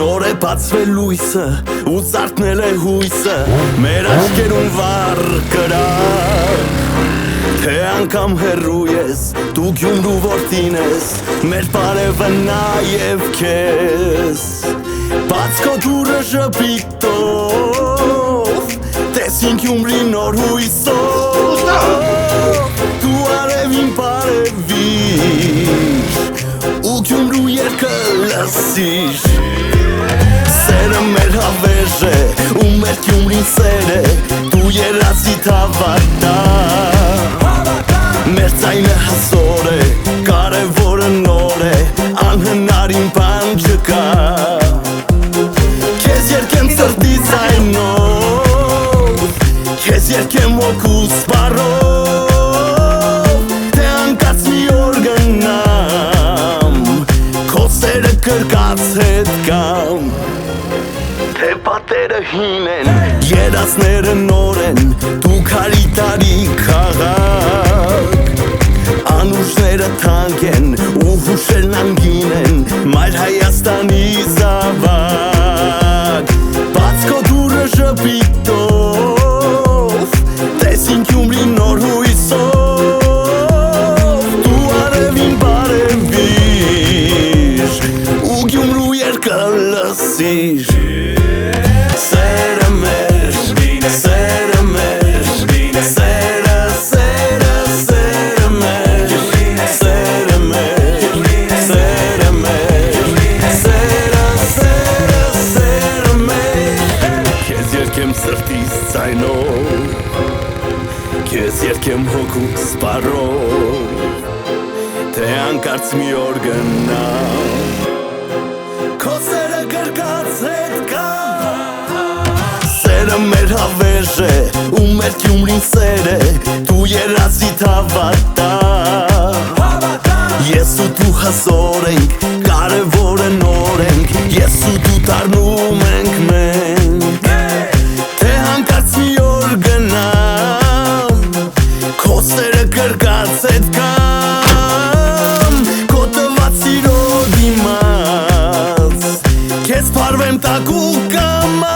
Նոր է բացվել լույսը ու զարթնել է հույսը մեր աչքերում վառ կրակ Թե անգամ հեռու ես դու Գյումրու որդին ես մեր բարևը նաև քեզ Բաց քո դուրը ժպիտով տեսին Գյումրի նոր հույսով Դու արևին բարևիր ու Գյումրու երգը լսիր Սերը մեր հավերժ է ու մեր Գյումրին սեր է դու երազի թավատա Մեր ձայնը հզոր է, կարևորը նոր է, անհնարին բան չկա Քեզ երգեմ սրտի ձայնով, քեզ երգեմ հոգուս բարով Թե անկաց մի օր գնամ, քո սերը կրկած հետ կամ Թե պատերը հին են, երազները նոր են, դու քարի տարի քաղաք Անուշները թանկ են ու հուշերն անգին են Մայր Հայաստանի զավակ Բաց քո դուրը ժպիտով տեսին Գյումրի նոր հույսով Դու արևին բարևիր ու Գյումրու երգը լսիր Սերը մեր, սերը մեր, սերը, սերը, սերը մեր Սերը մեր, սերը մեր, սերը, սերը, սերը մեր Քեզ երգեմ սրտիս ձայնով, քեզ երգեմ հոգուս բարով Թե անկարծ մի օր գնամ, քո սերը կրկած հետ կա Սերը մեր հավերժ է ու մեր Գյումրին սեր է դու երազի թավատա Ես ու դու հզոր ենք, կարևորը նոր ենք Ես ու դու դառնում ենք մենք Թե հանկարծ մի օր գնամ, քո սերը կրկած հետ կամ Քո տված սիրո դիմաց, քեզ փարվեմ տակ ու կամաց